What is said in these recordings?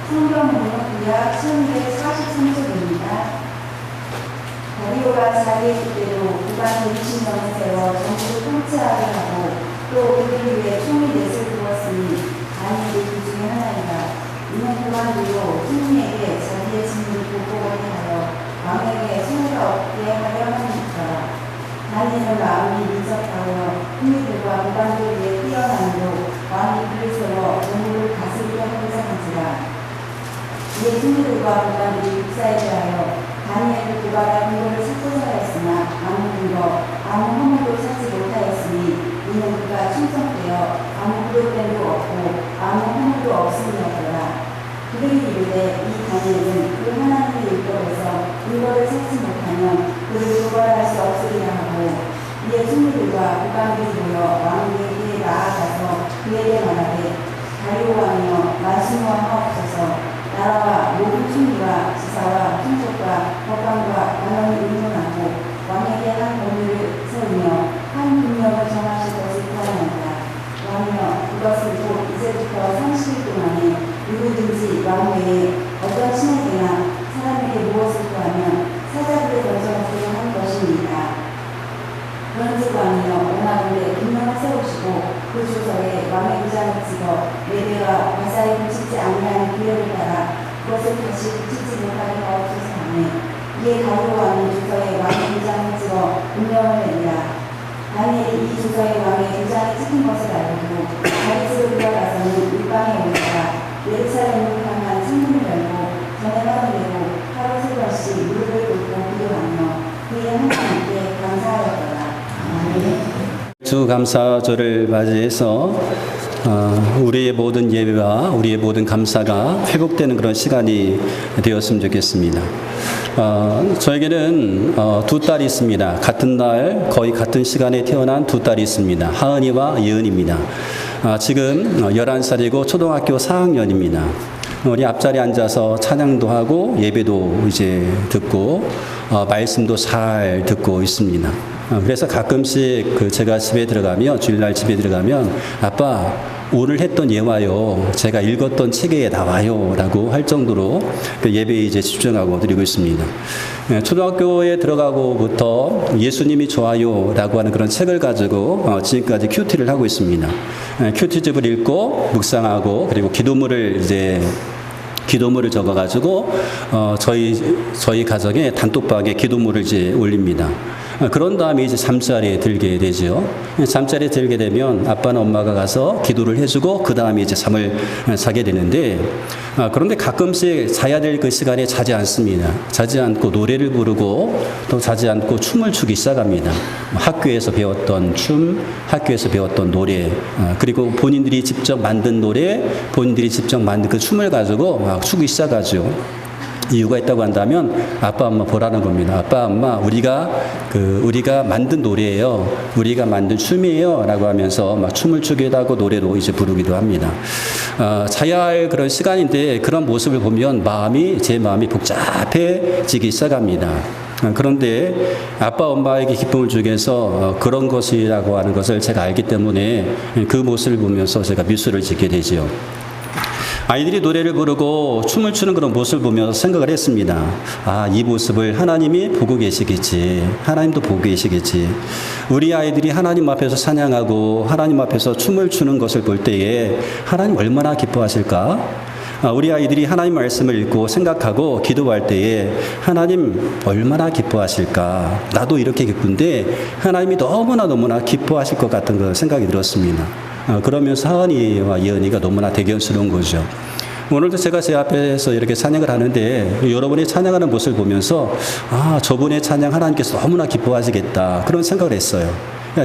성경은 구약 1243쪽입니다. 다리오가 자기의 뜻대로 국왕 20년을 세워 전국을 통치하게 하고 또 그들 위해 총리 넷을 두었으니 다니엘이 그 중에 하나이다. 이는 그간 뒤로 총리에게 자기의 짐을 보고하게 하여 왕에게 손해가 없게 하려 함이니라. 다니엘은 마음이 민첩하여 총리들과 국왕들 위해 뛰어난도 왕이 그를 세워 전국을 다스리게 하고자 한지라. 이에 총리들과 국왕들이 국사에 대하여 다니엘을 고발할 근거를 찾고자 하였으나 아무 근거, 아무 허물도 찾지 못하였으니 이는 그가 충성되어 아무 부족됨도 없고 아무 허물도 없음이었더라. 그들이 이르되 이 다니엘은 그 하나님의 율법에서 근거를 찾지 못하면 그를 고발할 수 없으리라 하고 이에 총리들과 국왕들이 모여 왕에게 나아가서 그에게 말하되 다리오 왕이여 말씀하옵소서. 나라와 모든 총리와 지사와 총독과 법관과 관원을 의논하고 왕에게 한 법률을 세우며 한 금령을 정하실 것을 구하나이다. 왕이여 그것을 곧 이제부터 30일 동안에 누구든지 왕 외에 어떤 신에게나 사람에게 무엇을 구하면 사자들의 던져놓기로 한 것입니다. 그런즉 왕이여 원하건대 금령을 세우시고 그 주석에 왕의 도장을 찍어 메대와 바사에 붙이지 아니하는 규례를 따라 그것을 다시 붙이지 못하게 하옵소서 하매 이에 다리오 왕이 주석에 왕의 도장을 찍어 금령을 내리라. 다니엘이 이 주석에 왕의 도장이 찍힌 것을 알고 다윗으로 들어가서는 일방에 오니까 예루살렘을 향한 창문을 열고 전에 말을 내고 하루 세 번씩 무릎을 꿇고 기도하며 그의 하나님께 감사하였더라. 주감사절을 맞이해서 우리의 모든 예배와 우리의 모든 감사가 회복되는 그런 시간이 되었으면 좋겠습니다. 저에게는 두 딸이 있습니다. 같은 날 거의 같은 시간에 태어난 두 딸이 있습니다. 하은이와 예은입니다. 지금 11살이고 초등학교 4학년입니다. 우리 앞자리에 앉아서 찬양도 하고 예배도 이제 듣고 말씀도 잘 듣고 있습니다. 그래서 가끔씩 제가 집에 들어가면 주일날 집에 들어가면 아빠 오늘 했던 예화요 제가 읽었던 책에 나와요 라고 할 정도로 예배에 이제 집중하고 드리고 있습니다. 초등학교에 들어가고부터 예수님이 좋아요 라고 하는 그런 책을 가지고 지금까지 큐티를 하고 있습니다. 큐티집을 읽고 묵상하고 그리고 기도물을 적어가지고 저희 가정의 단톡방에 기도물을 이제 올립니다. 그런 다음에 이제 잠자리에 들게 되죠. 잠자리에 들게 되면 아빠나 엄마가 가서 기도를 해주고 그 다음에 이제 잠을 자게 되는데 그런데 가끔씩 자야 될 그 시간에 자지 않습니다. 자지 않고 노래를 부르고 또 자지 않고 춤을 추기 시작합니다. 학교에서 배웠던 춤, 학교에서 배웠던 노래, 그리고 본인들이 직접 만든 노래, 본인들이 직접 만든 그 춤을 가지고 막 추기 시작하죠. 이유가 있다고 한다면 아빠 엄마 보라는 겁니다. 아빠 엄마 우리가 만든 노래예요. 우리가 만든 춤이에요. 라고 하면서 막 춤을 추기도 하고 노래로 이제 부르기도 합니다. 자야 할 그런 시간인데 그런 모습을 보면 제 마음이 복잡해지기 시작합니다. 그런데 아빠 엄마에게 기쁨을 주기 위해서 그런 것이라고 하는 것을 제가 알기 때문에 그 모습을 보면서 제가 미소를 짓게 되죠. 아이들이 노래를 부르고 춤을 추는 그런 모습을 보면서 생각을 했습니다. 이 모습을 하나님이 보고 계시겠지. 하나님도 보고 계시겠지. 우리 아이들이 하나님 앞에서 찬양하고 하나님 앞에서 춤을 추는 것을 볼 때에 하나님 얼마나 기뻐하실까? 우리 아이들이 하나님 말씀을 읽고 생각하고 기도할 때에 하나님 얼마나 기뻐하실까? 나도 이렇게 기쁜데 하나님이 너무나 기뻐하실 것 같은 그런 생각이 들었습니다. 그러면서 하은이와 예은이가 너무나 대견스러운 거죠. 오늘도 제가 제 앞에서 이렇게 찬양을 하는데 여러분이 찬양하는 모습을 보면서 저분의 찬양 하나님께서 너무나 기뻐하시겠다 그런 생각을 했어요.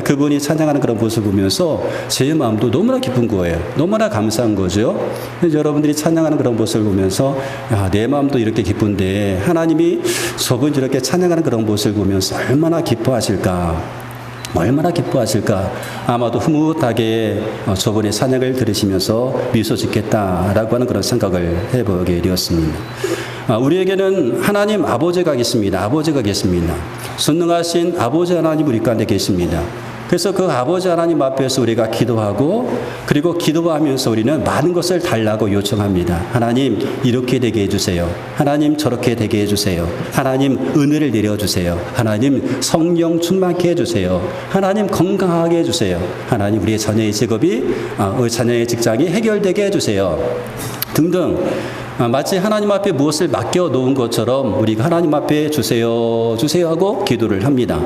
그분이 찬양하는 그런 모습을 보면서 제 마음도 너무나 기쁜 거예요. 너무나 감사한 거죠. 여러분들이 찬양하는 그런 모습을 보면서 내 마음도 이렇게 기쁜데 하나님이 저분이 이렇게 찬양하는 그런 모습을 보면서 얼마나 기뻐하실까. 아마도 흐뭇하게 저번에 찬양을 들으시면서 미소 짓겠다라고 하는 그런 생각을 해보게 되었습니다. 우리에게는 하나님 아버지가 계십니다. 선능하신 아버지 하나님 우리 가운데 계십니다. 그래서 그 아버지 하나님 앞에서 우리가 기도하고 그리고 기도하면서 우리는 많은 것을 달라고 요청합니다. 하나님 이렇게 되게 해주세요. 하나님 저렇게 되게 해주세요. 하나님 은혜를 내려주세요. 하나님 성령 충만케 해주세요. 하나님 건강하게 해주세요. 하나님 우리의 자녀의 직업이 자녀의 직장이 해결되게 해주세요. 등등. 마치 하나님 앞에 무엇을 맡겨놓은 것처럼 우리가 하나님 앞에 주세요 하고 기도를 합니다.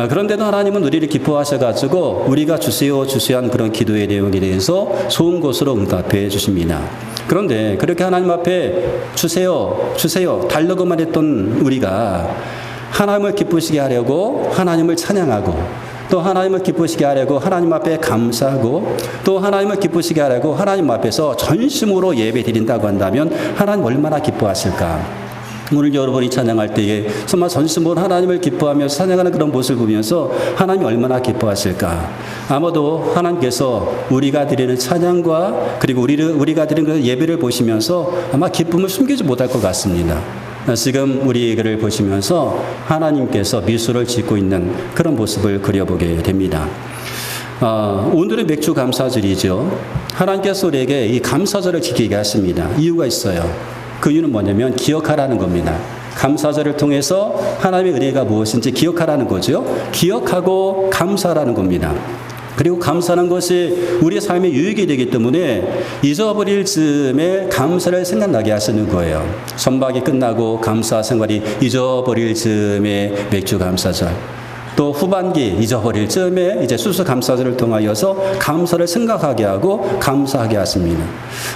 그런데도 하나님은 우리를 기뻐하셔가지고 우리가 주세요 한 그런 기도의 내용에 대해서 좋은 것으로 응답해 주십니다. 그런데 그렇게 하나님 앞에 주세요 달라고만 했던 우리가 하나님을 기쁘시게 하려고 하나님을 찬양하고 또 하나님을 기쁘시게 하려고 하나님 앞에 감사하고 또 하나님을 기쁘시게 하려고 하나님 앞에서 전심으로 예배 드린다고 한다면 하나님 얼마나 기뻐하실까. 오늘 여러분이 찬양할 때에 정말 전심으로 하나님을 기뻐하면서 찬양하는 그런 모습을 보면서 하나님이 얼마나 기뻐하실까. 아마도 하나님께서 우리가 드리는 찬양과 그리고 우리가 드리는 그 예배를 보시면서 아마 기쁨을 숨기지 못할 것 같습니다. 지금 우리 글을 보시면서 하나님께서 미소를 짓고 있는 그런 모습을 그려보게 됩니다. 오늘은 맥주 감사절이죠. 하나님께서 우리에게 이 감사절을 지키게 하십니다. 이유가 있어요. 그 이유는 뭐냐면 기억하라는 겁니다. 감사절을 통해서 하나님의 은혜가 무엇인지 기억하라는 거죠. 기억하고 감사하라는 겁니다. 그리고 감사하는 것이 우리의 삶에 유익이 되기 때문에 잊어버릴 즈음에 감사를 생각나게 하시는 거예요. 선박이 끝나고 감사 생활이 잊어버릴 즈음에 맥주 감사절, 또 후반기 잊어버릴 즈음에 이제 수수감사절을 통하여서 감사를 생각하게 하고 감사하게 하십니다.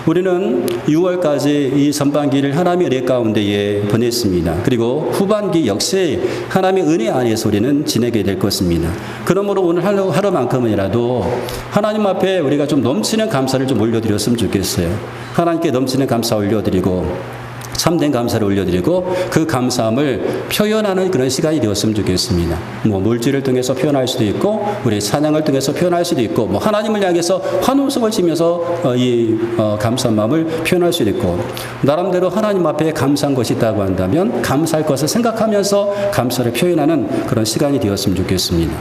우리는 6월까지 이 전반기를 하나님의 은혜 가운데에 보냈습니다. 그리고 후반기 역시 하나님의 은혜 안에서 우리는 지내게 될 것입니다. 그러므로 오늘 하루만큼이라도 하나님 앞에 우리가 좀 넘치는 감사를 좀 올려드렸으면 좋겠어요. 하나님께 넘치는 감사 올려드리고 참된 감사를 올려드리고 그 감사함을 표현하는 그런 시간이 되었으면 좋겠습니다. 물질을 통해서 표현할 수도 있고 우리 찬양을 통해서 표현할 수도 있고 하나님을 향해서 환호성을 치면서 이 감사한 마음을 표현할 수도 있고 나름대로 하나님 앞에 감사한 것이 있다고 한다면 감사할 것을 생각하면서 감사를 표현하는 그런 시간이 되었으면 좋겠습니다.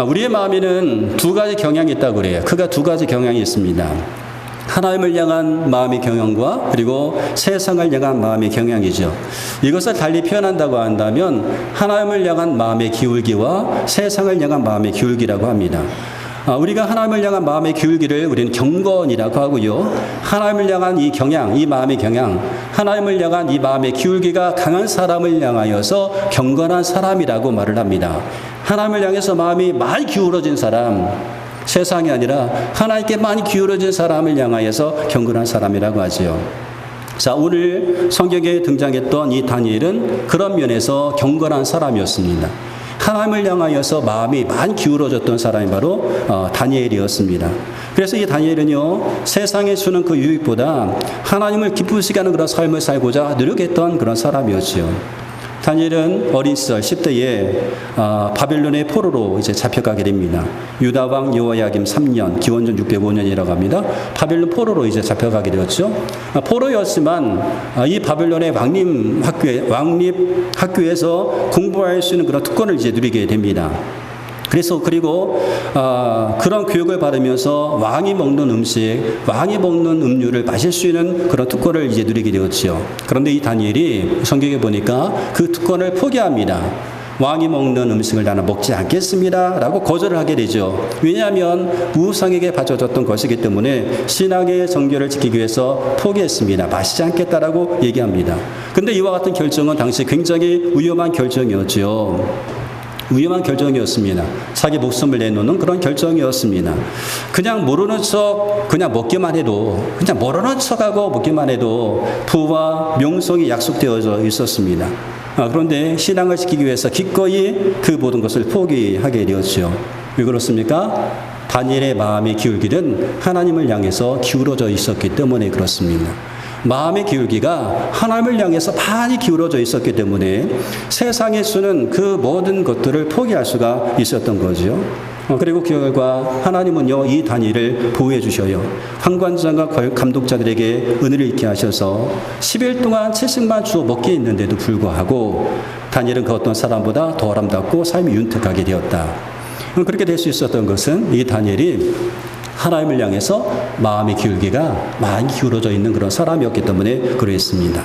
우리의 마음에는 두 가지 경향이 있다고 그래요. 크게 두 가지 경향이 있습니다. 하나님을 향한 마음의 경향과 그리고 세상을 향한 마음의 경향이죠. 이것을 달리 표현한다고 한다면 하나님을 향한 마음의 기울기와 세상을 향한 마음의 기울기라고 합니다. 우리가 하나님을 향한 마음의 기울기를 우리는 경건이라고 하고요. 하나님을 향한 이 경향, 이 마음의 경향, 하나님을 향한 이 마음의 기울기가 강한 사람을 향하여서 경건한 사람이라고 말을 합니다. 하나님을 향해서 마음이 많이 기울어진 사람, 세상이 아니라 하나님께 많이 기울어진 사람을 향하여서 경건한 사람이라고 하지요. 자, 오늘 성경에 등장했던 이 다니엘은 그런 면에서 경건한 사람이었습니다. 하나님을 향하여서 마음이 많이 기울어졌던 사람이 바로 다니엘이었습니다. 그래서 이 다니엘은요, 세상에 주는 그 유익보다 하나님을 기쁘시게 하는 그런 삶을 살고자 노력했던 그런 사람이었지요. 다니엘은 어린 시절 10대에 바벨론의 포로로 이제 잡혀가게 됩니다. 유다 왕 여호야김 3년, 기원전 605년이라고 합니다. 바벨론 포로로 이제 잡혀가게 되었죠. 포로였지만 이 바벨론의 왕립 학교에서 공부할 수 있는 그런 특권을 이제 누리게 됩니다. 그리고 그런 교육을 받으면서 왕이 먹는 음식, 왕이 먹는 음료를 마실 수 있는 그런 특권을 이제 누리게 되었지요. 그런데 이 다니엘이 성경에 보니까 그 특권을 포기합니다. 왕이 먹는 음식을 나는 먹지 않겠습니다 라고 거절을 하게 되죠. 왜냐하면 우상에게 바쳐졌던 것이기 때문에 신앙의 정결을 지키기 위해서 포기했습니다. 마시지 않겠다라고 얘기합니다. 근데 이와 같은 결정은 당시 굉장히 위험한 결정이었죠. 위험한 결정이었습니다. 자기 목숨을 내놓는 그런 결정이었습니다. 그냥 모르는 척 그냥 먹기만 해도, 그냥 모르는 척하고 먹기만 해도 부와 명성이 약속되어져 있었습니다. 그런데 신앙을 지키기 위해서 기꺼이 그 모든 것을 포기하게 되었죠. 왜 그렇습니까? 다니엘의 마음의 기울기는 하나님을 향해서 기울어져 있었기 때문에 그렇습니다. 마음의 기울기가 하나님을 향해서 많이 기울어져 있었기 때문에 세상에 주는 그 모든 것들을 포기할 수가 있었던 거죠. 그리고 그 결과 하나님은요, 이 다니엘을 보호해 주셔요. 환관장과 감독자들에게 은혜를 있게 하셔서 10일 동안 채식만 주어 먹게 했는데도 불구하고 다니엘은 그 어떤 사람보다 더 아름답고 삶이 윤택하게 되었다. 그렇게 될 수 있었던 것은 이 다니엘이 하나님을 향해서 마음의 기울기가 많이 기울어져 있는 그런 사람이었기 때문에 그랬습니다.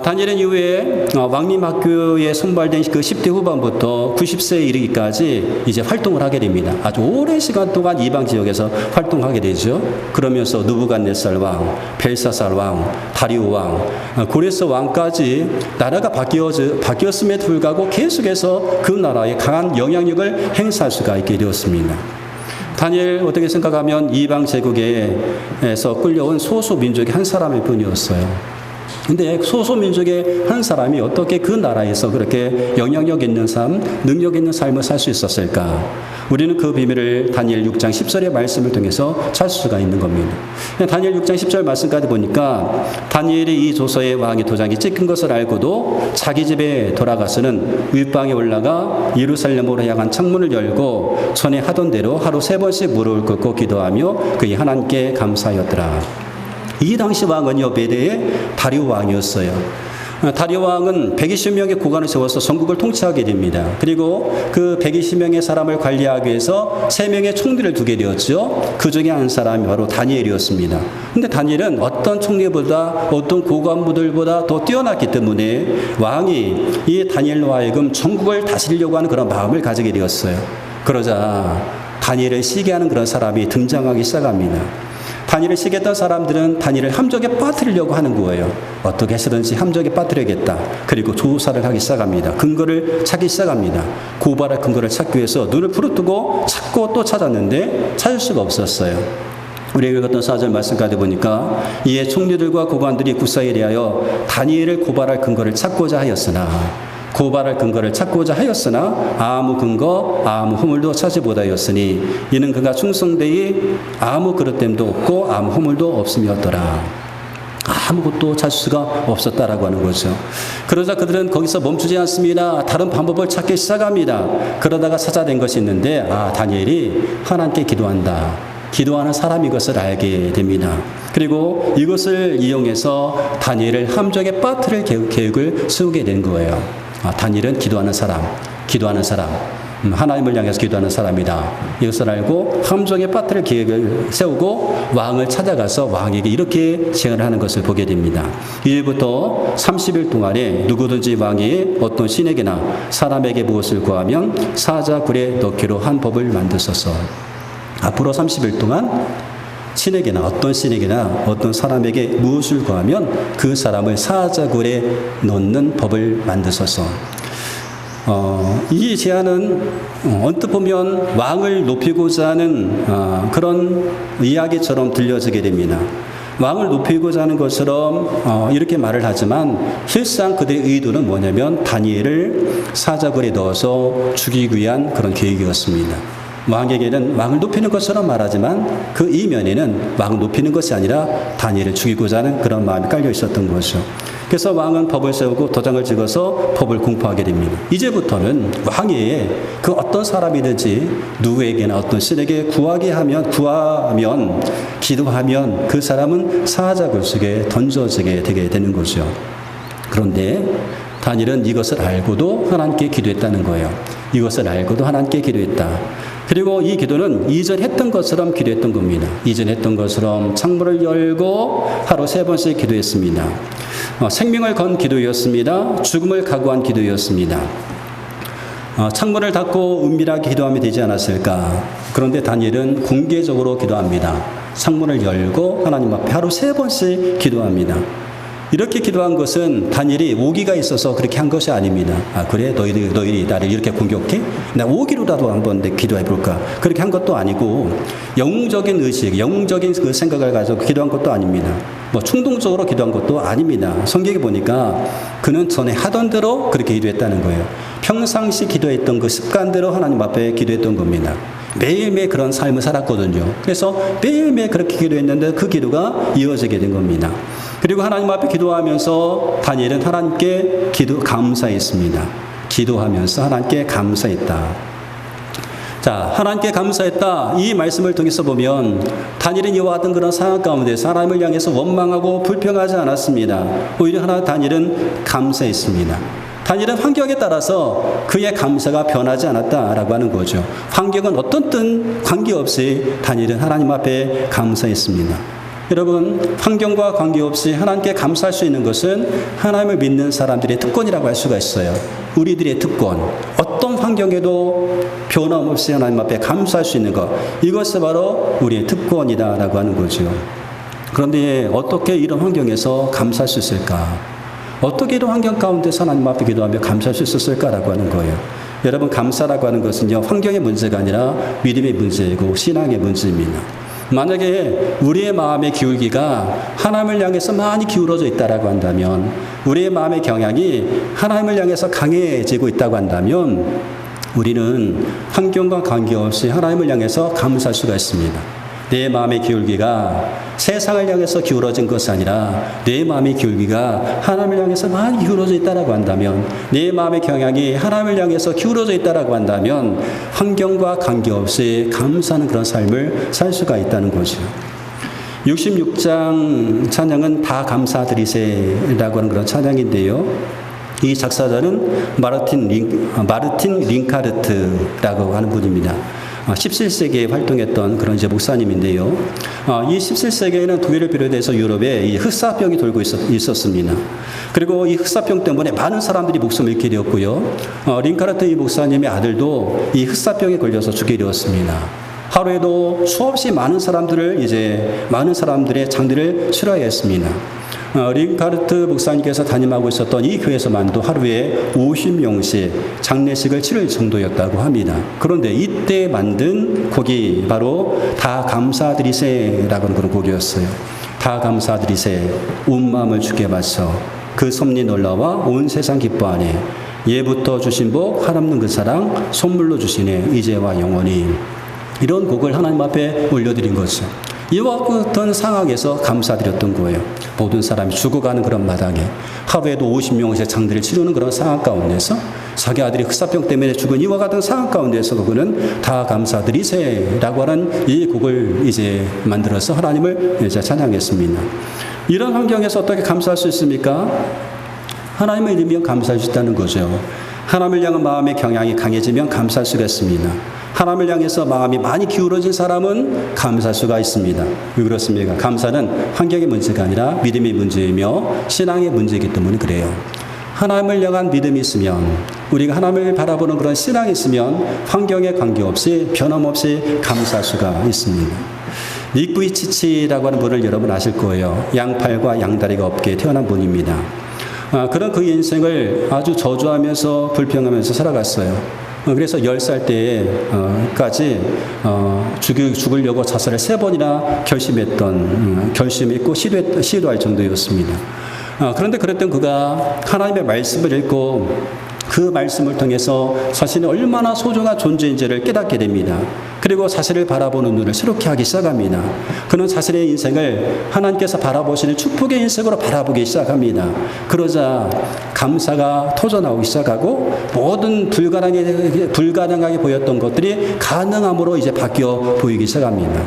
다니엘은 이후에 왕림학교에 선발된 그 10대 후반부터 90세에 이르기까지 이제 활동을 하게 됩니다. 아주 오랜 시간 동안 이방 지역에서 활동하게 되죠. 그러면서 느부갓네살 왕, 벨사살 왕, 다리오 왕, 고레스 왕까지 나라가 바뀌었음에도 불구하고 계속해서 그 나라에 강한 영향력을 행사할 수가 있게 되었습니다. 다니엘 어떻게 생각하면 이방 제국에서 끌려온 소수 민족의 한 사람일 뿐이었어요. 근데 소수민족의 한 사람이 어떻게 그 나라에서 그렇게 영향력 있는 삶, 능력 있는 삶을 살 수 있었을까? 우리는 그 비밀을 다니엘 6장 10절의 말씀을 통해서 찾을 수가 있는 겁니다. 다니엘 6장 10절 말씀까지 보니까 다니엘이 이 조서에 왕의 도장이 찍힌 것을 알고도 자기 집에 돌아가서는 윗방에 올라가 예루살렘으로 향한 창문을 열고 전에 하던 대로 하루 3번씩 무릎을 꿇고 기도하며 그의 하나님께 감사하였더라. 이 당시 왕은 여베대의 다리오 왕이었어요. 다리오 왕은 120명의 고관을 세워서 전국을 통치하게 됩니다. 그리고 그 120명의 사람을 관리하기 위해서 3명의 총리를 두게 되었죠. 그 중에 한 사람이 바로 다니엘이었습니다. 근데 다니엘은 어떤 총리보다 어떤 고관부들보다 더 뛰어났기 때문에 왕이 이 다니엘로 하여금 전국을 다스리려고 하는 그런 마음을 가지게 되었어요. 그러자 다니엘을 시기하는 그런 사람이 등장하기 시작합니다. 다니엘을 시기했던 사람들은 다니엘을 함정에 빠뜨리려고 하는 거예요. 어떻게 해서든지 함정에 빠뜨려야겠다. 그리고 조사를 하기 시작합니다. 근거를 찾기 시작합니다. 고발할 근거를 찾기 위해서 눈을 부릅뜨고 찾고 또 찾았는데 찾을 수가 없었어요. 우리가 읽었던 4절 말씀까지 보니까 이에 총리들과 고관들이 굿사에 대하여 다니엘을 고발할 근거를 찾고자 하였으나 아무 근거 아무 허물도 찾지 못하였으니 이는 그가 충성되이 아무 그릇됨도 없고 아무 허물도 없음이었더라. 아무것도 찾을 수가 없었다라고 하는 거죠. 그러자 그들은 거기서 멈추지 않습니다. 다른 방법을 찾기 시작합니다. 그러다가 찾아낸 것이 있는데 다니엘이 하나님께 기도하는 사람인 것을 알게 됩니다. 그리고 이것을 이용해서 다니엘을 함정에 빠뜨릴 계획을 세우게 된 거예요. 다니엘은 기도하는 사람, 하나님을 향해서 기도하는 사람이다. 이것을 알고 함정에 빠뜨릴 계획을 세우고 왕을 찾아가서 왕에게 이렇게 제안을 하는 것을 보게 됩니다. 이제부터 30일 동안에 누구든지 왕이 어떤 신에게나 사람에게 무엇을 구하면 사자굴에 넣기로 한 법을 만드소서. 앞으로 30일 동안 어떤 신에게나 어떤 사람에게 무엇을 구하면 그 사람을 사자굴에 넣는 법을 만드소서. 이 제안은 언뜻 보면 왕을 높이고자 하는 그런 이야기처럼 들려지게 됩니다. 왕을 높이고자 하는 것처럼 이렇게 말을 하지만 실상 그들의 의도는 뭐냐면 다니엘을 사자굴에 넣어서 죽이기 위한 그런 계획이었습니다. 왕에게는 왕을 높이는 것처럼 말하지만 그 이면에는 왕을 높이는 것이 아니라 다니엘을 죽이고자 하는 그런 마음이 깔려 있었던 거죠. 그래서 왕은 법을 세우고 도장을 찍어서 법을 공포하게 됩니다. 이제부터는 왕이 그 어떤 사람이든지 누구에게나 어떤 신에게 구하면 기도하면 그 사람은 사자굴 속에 던져지게 되게 되는 거죠. 그런데 다니엘은 이것을 알고도 하나님께 기도했다는 거예요. 이것을 알고도 하나님께 기도했다. 그리고 이 기도는 이전 했던 것처럼 기도했던 겁니다. 이전 했던 것처럼 창문을 열고 하루 3번씩 기도했습니다. 생명을 건 기도였습니다. 죽음을 각오한 기도였습니다. 창문을 닫고 은밀하게 기도하면 되지 않았을까? 그런데 다니엘은 공개적으로 기도합니다. 창문을 열고 하나님 앞에 하루 3번씩 기도합니다. 이렇게 기도한 것은 다니엘이 오기가 있어서 그렇게 한 것이 아닙니다. 그래? 너희들이 나를 이렇게 공격해? 나 오기로라도 한번 기도해 볼까? 그렇게 한 것도 아니고 영웅적인 의식, 영웅적인 그 생각을 가지고 기도한 것도 아닙니다. 충동적으로 기도한 것도 아닙니다. 성경에 보니까 그는 전에 하던 대로 그렇게 기도했다는 거예요. 평상시 기도했던 그 습관대로 하나님 앞에 기도했던 겁니다. 매일매일 그런 삶을 살았거든요. 그래서 매일매일 그렇게 기도했는데 그 기도가 이어지게 된 겁니다. 그리고 하나님 앞에 기도하면서 다니엘은 하나님께 감사했습니다. 기도하면서 하나님께 감사했다. 자, 하나님께 감사했다. 이 말씀을 통해서 보면 다니엘은 이와 같은 그런 상황 가운데 하나님을 향해서 원망하고 불평하지 않았습니다. 오히려 다니엘은 감사했습니다. 다니엘은 환경에 따라서 그의 감사가 변하지 않았다라고 하는 거죠. 환경은 어떤 든 관계없이 다니엘은 하나님 앞에 감사했습니다. 여러분, 환경과 관계없이 하나님께 감사할 수 있는 것은 하나님을 믿는 사람들의 특권이라고 할 수가 있어요. 우리들의 특권. 어떤 환경에도 변함없이 하나님 앞에 감사할 수 있는 것. 이것이 바로 우리의 특권이다라고 하는 거죠. 그런데 어떻게 이런 환경에서 감사할 수 있을까? 어떻게 이런 환경 가운데서 하나님 앞에 기도하며 감사할 수 있었을까라고 하는 거예요. 여러분, 감사라고 하는 것은요, 환경의 문제가 아니라 믿음의 문제이고 신앙의 문제입니다. 만약에 우리의 마음의 기울기가 하나님을 향해서 많이 기울어져 있다라고 한다면, 우리의 마음의 경향이 하나님을 향해서 강해지고 있다고 한다면, 우리는 환경과 관계없이 하나님을 향해서 감사할 수가 있습니다. 내 마음의 기울기가 세상을 향해서 기울어진 것이 아니라 내 마음의 기울기가 하나님을 향해서 많이 기울어져 있다라고 한다면, 내 마음의 경향이 하나님을 향해서 기울어져 있다라고 한다면 환경과 관계없이 감사하는 그런 삶을 살 수가 있다는 거죠. 66장 찬양은 다 감사드리세라고 하는 그런 찬양인데요. 이 작사자는 마르틴 링카르트라고 하는 분입니다. 17세기에 활동했던 그런 이제 목사님인데요. 이 17세기에는 독일을 비롯해서 유럽에 이 흑사병이 돌고 있었습니다. 그리고 이 흑사병 때문에 많은 사람들이 목숨을 잃게 되었고요. 링카르트 이 목사님의 아들도 이 흑사병에 걸려서 죽게 되었습니다. 하루에도 수없이 많은 사람들의 장례를 치러야 했습니다. 링카르트 목사님께서 담임하고 있었던 이 교회에서만도 하루에 50명씩 장례식을 치를 정도였다고 합니다. 그런데 이때 만든 곡이 바로 다 감사드리세라고 하는 그런 곡이었어요. 다 감사드리세, 온 마음을 주께 바쳐 그 섭리 놀라와 온 세상 기뻐하네. 예부터 주신 복 한없는 그 사랑 선물로 주시네 이제와 영원히. 이런 곡을 하나님 앞에 올려드린 거죠. 이와 같은 상황에서 감사드렸던 거예요. 모든 사람이 죽어가는 그런 마당에 하루에도 50명의 장례를 치르는 그런 상황 가운데서 자기 아들이 흑사병 때문에 죽은 이와 같은 상황 가운데서 그는 다 감사드리세라고 하는 이 곡을 이제 만들어서 하나님을 이제 찬양했습니다. 이런 환경에서 어떻게 감사할 수 있습니까? 하나님을 믿으면 감사할 수 있다는 거죠. 하나님을 향한 마음의 경향이 강해지면 감사할 수가 있습니다. 하나님을 향해서 마음이 많이 기울어진 사람은 감사할 수가 있습니다. 왜 그렇습니까? 감사는 환경의 문제가 아니라 믿음의 문제이며 신앙의 문제이기 때문에 그래요. 하나님을 향한 믿음이 있으면, 우리가 하나님을 바라보는 그런 신앙이 있으면 환경에 관계없이 변함없이 감사할 수가 있습니다. 닉 부이치치라고 하는 분을 여러분 아실 거예요. 양팔과 양다리가 없게 태어난 분입니다. 그런 그 인생을 아주 저주하면서 불평하면서 살아갔어요. 그래서 10살 때까지 죽으려고 자살을 3번이나 결심했고 시도할 정도였습니다. 그런데 그랬던 그가 하나님의 말씀을 읽고 그 말씀을 통해서 자신이 얼마나 소중한 존재인지를 깨닫게 됩니다. 그리고 자신을 바라보는 눈을 새롭게 하기 시작합니다. 그는 자신의 인생을 하나님께서 바라보시는 축복의 인생으로 바라보기 시작합니다. 그러자 감사가 터져나오기 시작하고 모든 불가능하게 보였던 것들이 가능함으로 이제 바뀌어 보이기 시작합니다.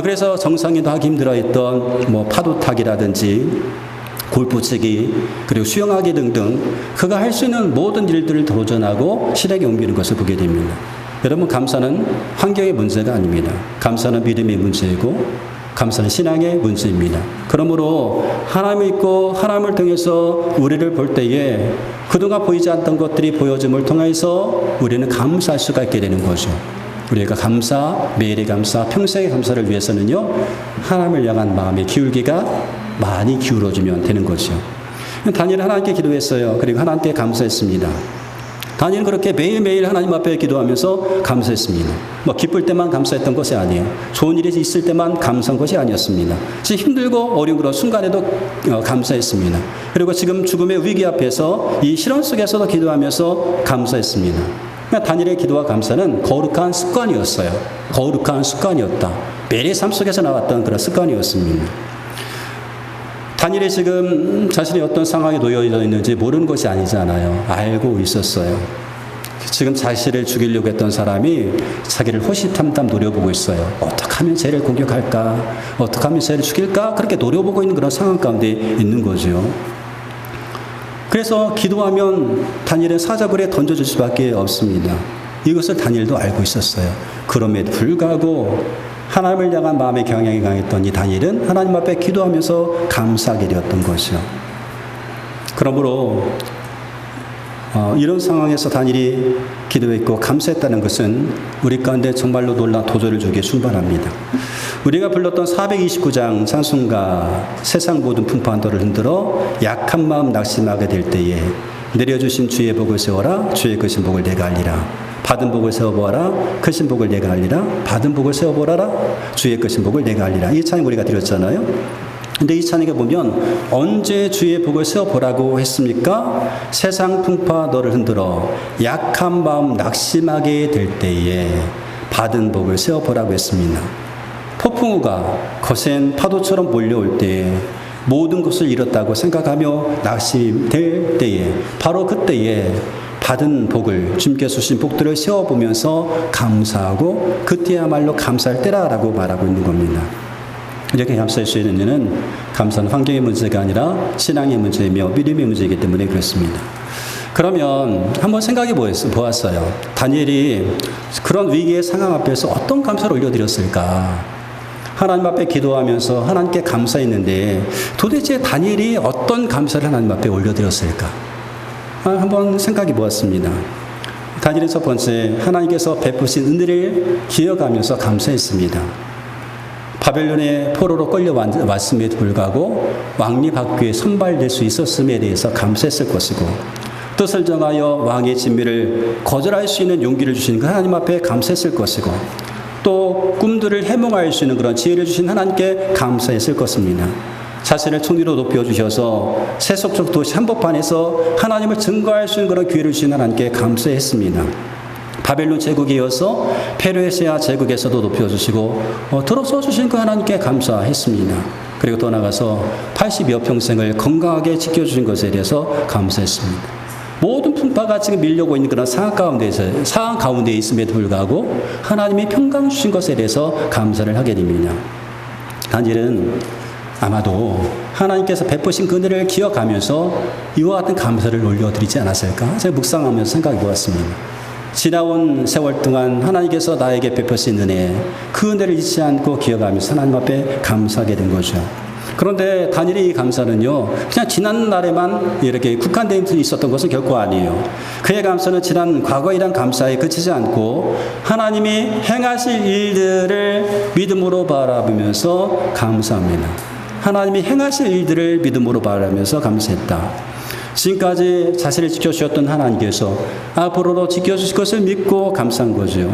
그래서 정상인도 하기 힘들어했던 파도타기라든지 골프치기 그리고 수영하기 등등 그가 할 수 있는 모든 일들을 도전하고 실행에 옮기는 것을 보게 됩니다. 여러분, 감사는 환경의 문제가 아닙니다. 감사는 믿음의 문제이고 감사는 신앙의 문제입니다. 그러므로 하나님을 믿고 하나님을 통해서 우리를 볼 때에 그동안 보이지 않던 것들이 보여짐을 통해서 우리는 감사할 수가 있게 되는 거죠. 우리가 감사, 매일의 감사, 평생의 감사를 위해서는요, 하나님을 향한 마음의 기울기가 많이 기울어지면 되는 거죠. 다니엘은 하나님께 기도했어요. 그리고 하나님께 감사했습니다. 다니엘은 그렇게 매일매일 하나님 앞에 기도하면서 감사했습니다. 기쁠 때만 감사했던 것이 아니에요. 좋은 일이 있을 때만 감사한 것이 아니었습니다. 지금 힘들고 어려운 그런 순간에도 감사했습니다. 그리고 지금 죽음의 위기 앞에서 이 실현 속에서도 기도하면서 감사했습니다. 다니엘의 기도와 감사는 거룩한 습관이었어요. 거룩한 습관이었다. 매일의 삶 속에서 나왔던 그런 습관이었습니다. 다니엘이 지금 자신이 어떤 상황에 놓여 있는지 모르는 것이 아니잖아요. 알고 있었어요. 지금 자신을 죽이려고 했던 사람이 자기를 호시탐탐 노려보고 있어요. 어떻게 하면 쟤를 공격할까? 어떻게 하면 쟤를 죽일까? 그렇게 노려보고 있는 그런 상황 가운데 있는 거죠. 그래서 기도하면 다니엘은 사자굴에 던져질 수밖에 없습니다. 이것을 다니엘도 알고 있었어요. 그럼에도 불구하고 하나님을 향한 마음의 경향이 강했던 이 다니엘은 하나님 앞에 기도하면서 감사하게 되었던 것이요. 그러므로 이런 상황에서 다니엘이 기도했고 감사했다는 것은 우리 가운데 정말로 놀라운 도전을 주기에 충분합니다. 우리가 불렀던 429장 찬송가 세상 모든 풍파한 너를 흔들어 약한 마음 낙심하게 될 때에 내려주신 주의 복을 세워라 주의 크신 복을 내가 알리라 받은 복을 세워보아라 크신 복을 내가 알리라 받은 복을 세워보아라 주의 크신 복을 내가 알리라. 이 찬양 우리가 드렸잖아요. 근데 이 찬양에 보면 언제 주의 복을 세워보라고 했습니까? 세상 풍파 너를 흔들어 약한 마음 낙심하게 될 때에 받은 복을 세워보라고 했습니다. 폭풍우가 거센 파도처럼 몰려올 때에 모든 것을 잃었다고 생각하며 낙심될 때에 바로 그때에 받은 복을 주님께서 주신 복들을 세워보면서 감사하고 그때야말로 감사할 때라라고 말하고 있는 겁니다. 이렇게 감사할 수 있는 이유는 감사는 환경의 문제가 아니라 신앙의 문제이며 믿음의 문제이기 때문에 그렇습니다. 그러면 한번 생각해 보았어요. 다니엘이 그런 위기의 상황 앞에서 어떤 감사를 올려드렸을까? 하나님 앞에 기도하면서 하나님께 감사했는데 도대체 다니엘이 어떤 감사를 하나님 앞에 올려드렸을까? 한번 생각해 보았습니다. 다니엘은 첫 번째, 하나님께서 베푸신 은혜를 기억하면서 감사했습니다. 바벨론의 포로로 끌려왔음에도 불구하고 왕리 박귀에 선발될 수 있었음에 대해서 감사했을 것이고 뜻을 정하여 왕의 진미를 거절할 수 있는 용기를 주신 그 하나님 앞에 감사했을 것이고 또 꿈들을 해몽할 수 있는 그런 지혜를 주신 하나님께 감사했을 것입니다. 자신을 총리로 높여주셔서 세속적 도시 한복판에서 하나님을 증거할 수 있는 그런 기회를 주신 하나님께 감사했습니다. 바벨론 제국에 이어서 페르시아 제국에서도 높여주시고 들어서 주신 그 하나님께 감사했습니다. 그리고 더 나아가서 80여 평생을 건강하게 지켜주신 것에 대해서 감사했습니다. 모든 풍파가 지금 밀려오고 있는 그런 상황 가운데 있음에도 불구하고 하나님이 평강 주신 것에 대해서 감사를 하게 됩니다. 다니엘은 아마도 하나님께서 베푸신 그 은혜를 기억하면서 이와 같은 감사를 올려드리지 않았을까? 제가 묵상하면서 생각해 보았습니다. 지나온 세월 동안 하나님께서 나에게 베푸신 은혜, 그 은혜를 잊지 않고 기억하면서 하나님 앞에 감사하게 된 거죠. 그런데 다니엘의 이 감사는요, 그냥 지난 날에만 이렇게 국한되어 있었던 것은 결코 아니에요. 그의 감사는 지난 과거에 대한 감사에 그치지 않고 하나님이 행하실 일들을 믿음으로 바라보면서 감사합니다. 하나님이 행하실 일들을 믿음으로 바라면서 감사했다. 지금까지 자신을 지켜주셨던 하나님께서 앞으로도 지켜주실 것을 믿고 감사한 거죠.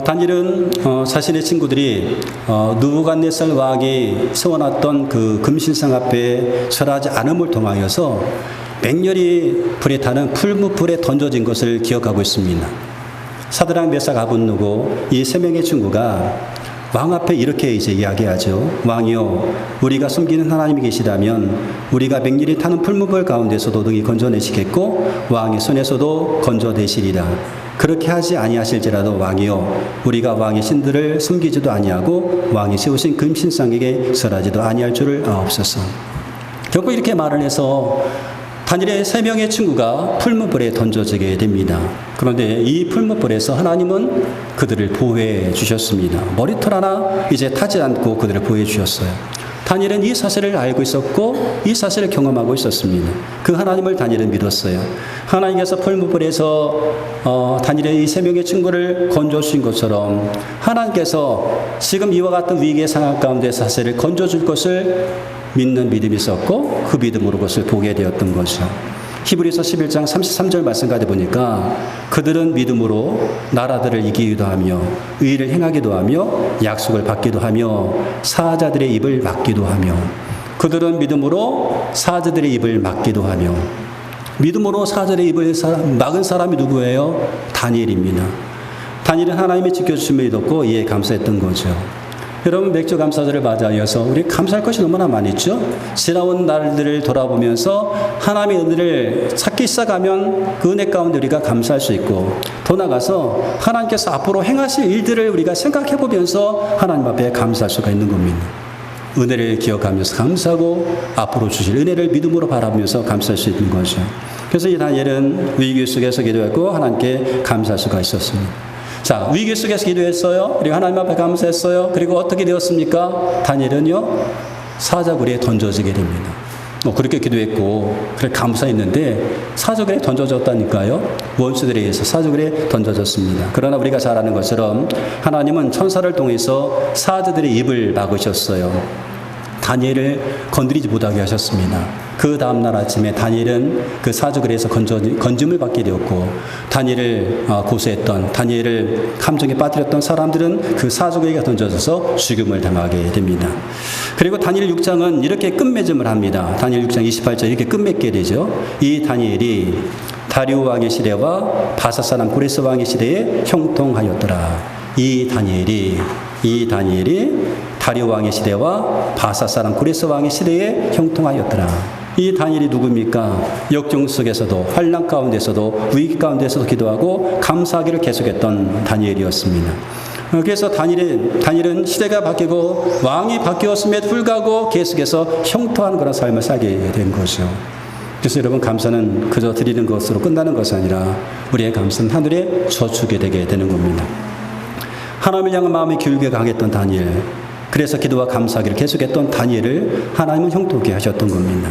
다니엘은 자신의 친구들이 느부갓네살 왕이 세워놨던 그 금신상 앞에 절하지 않음을 통하여서 맹렬히 불에 타는 풀무불에 던져진 것을 기억하고 있습니다. 사드락 메삭 아벳느고 이 세 명의 친구가 왕 앞에 이렇게 이제 이야기하죠. 왕이여, 우리가 숨기는 하나님이 계시다면 우리가 맹렬히 타는 풀무불 가운데서도 능히 건져내시겠고 왕의 손에서도 건져내시리라. 그렇게 하지 아니하실지라도 왕이여, 우리가 왕의 신들을 숨기지도 아니하고 왕이 세우신 금신상에게 절하지도 아니할 줄을 아옵소서. 결국 이렇게 말을 해서 다니엘의 세 명의 친구가 풀무불에 던져지게 됩니다. 그런데 이 풀무불에서 하나님은 그들을 보호해 주셨습니다. 머리털 하나 이제 타지 않고 그들을 보호해 주셨어요. 다니엘은 이 사실을 알고 있었고 이 사실을 경험하고 있었습니다. 그 하나님을 다니엘은 믿었어요. 하나님께서 풀무불에서 다니엘의 이 세 명의 친구를 건져주신 것처럼 하나님께서 지금 이와 같은 위기의 상황 가운데 사실을 건져줄 것을 믿는 믿음이 있었고 그 믿음으로 그것을 보게 되었던 것이죠. 히브리서 11장 33절 말씀 가져 보니까 그들은 믿음으로 나라들을 이기기도 하며 의를 행하기도 하며 약속을 받기도 하며 사자들의 입을 막기도 하며 그들은 믿음으로 사자들의 입을 막기도 하며 믿음으로 사자들의 입을 막은 사람이 누구예요? 다니엘입니다. 다니엘은 하나님의 지켜주심을 믿었고 이에 감사했던 거죠. 여러분, 맥주 감사절을 맞이하여서 우리 감사할 것이 너무나 많이 있죠. 지나온 날들을 돌아보면서 하나님의 은혜를 찾기 시작하면 그 은혜 가운데 우리가 감사할 수 있고 더 나아가서 하나님께서 앞으로 행하실 일들을 우리가 생각해 보면서 하나님 앞에 감사할 수가 있는 겁니다. 은혜를 기억하면서 감사하고 앞으로 주실 은혜를 믿음으로 바라보면서 감사할 수 있는 거죠. 그래서 이 다니엘은 위기 속에서 기도했고 하나님께 감사할 수가 있었습니다. 자, 위기 속에서 기도했어요. 그리고 하나님 앞에 감사했어요. 그리고 어떻게 되었습니까? 다니엘은요, 사자굴에 던져지게 됩니다. 그렇게 기도했고 그렇게 감사했는데 사자굴에 던져졌다니까요. 원수들에 의해서 사자굴에 던져졌습니다. 그러나 우리가 잘 아는 것처럼 하나님은 천사를 통해서 사자들의 입을 막으셨어요. 다니엘을 건드리지 못하게 하셨습니다. 그 다음날 아침에 다니엘은 그 사자굴에서 건짐을 받게 되었고, 다니엘을 고소했던, 다니엘을 함정에 빠뜨렸던 사람들은 그 사자굴에 던져져서 죽음을 당하게 됩니다. 그리고 다니엘 6장은 이렇게 끝맺음을 합니다. 다니엘 6장 28절 이렇게 끝맺게 되죠. 이 다니엘이 다리오 왕의 시대와 바사 사람 고레스 왕의 시대에 형통하였더라. 이 다니엘이 다리오 왕의 시대와 바사 사람 고레스 왕의 시대에 형통하였더라. 이 다니엘이 누굽니까? 역경 속에서도 환난 가운데서도 위기 가운데서도 기도하고 감사하기를 계속했던 다니엘이었습니다. 그래서 다니엘은 시대가 바뀌고 왕이 바뀌었음에도 불구하고 계속해서 형통하는 그런 삶을 살게 된 거죠. 그래서 여러분, 감사는 그저 드리는 것으로 끝나는 것이 아니라 우리의 감사는 하늘에 저축이 되게 되는 겁니다. 하나님을 향한 마음의 기울기가 강했던 다니엘, 그래서 기도와 감사하기를 계속했던 다니엘을 하나님은 형통케 하셨던 겁니다.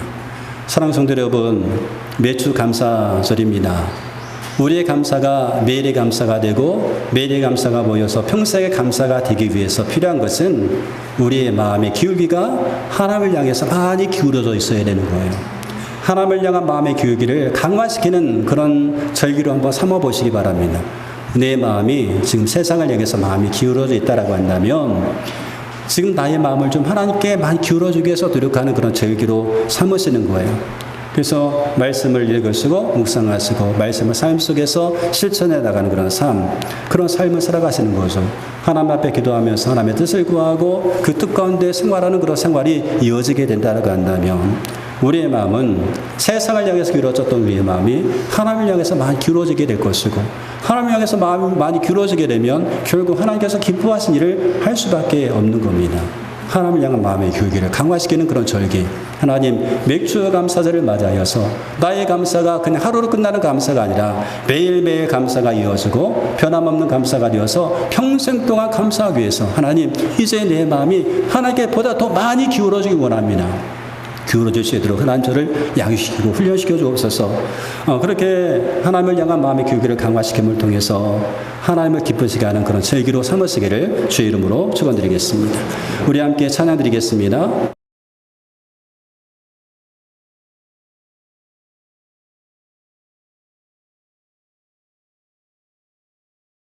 사랑하는 성도 여러분, 매주 감사절입니다. 우리의 감사가 매일의 감사가 되고 매일의 감사가 모여서 평생의 감사가 되기 위해서 필요한 것은 우리의 마음의 기울기가 하나님을 향해서 많이 기울어져 있어야 되는 거예요. 하나님을 향한 마음의 기울기를 강화시키는 그런 절기로 한번 삼아보시기 바랍니다. 내 마음이 지금 세상을 향해서 마음이 기울어져 있다라고 한다면 지금 나의 마음을 좀 하나님께 많이 기울어주기 위해서 노력하는 그런 절기로 삼으시는 거예요. 그래서 말씀을 읽으시고 묵상하시고 말씀을 삶 속에서 실천해 나가는 그런 삶을 살아가시는 거죠. 하나님 앞에 기도하면서 하나님의 뜻을 구하고 그 뜻 가운데 생활하는 그런 생활이 이어지게 된다고 한다면 우리의 마음은 세상을 향해서 기울어졌던 우리의 마음이 하나님을 향해서 많이 기울어지게 될 것이고, 하나님을 향해서 마음이 많이 기울어지게 되면 결국 하나님께서 기뻐하신 일을 할 수밖에 없는 겁니다. 하나님을 향한 마음의 기울기를 강화시키는 그런 절기, 하나님 맥주 감사절을 맞이하여서 나의 감사가 그냥 하루로 끝나는 감사가 아니라 매일매일 감사가 이어지고 변함없는 감사가 되어서 평생 동안 감사하기 위해서 하나님, 이제 내 마음이 하나님께 보다 더 많이 기울어지기 원합니다. 기울어질 수 있도록 하나님 저를 양육시키고 훈련시켜 주옵소서. 그렇게 하나님을 향한 마음의 기울기를 강화시킴을 통해서 하나님을 기쁘시게 하는 그런 절기로 삼으시기를 주의 이름으로 축원드리겠습니다. 우리 함께 찬양드리겠습니다.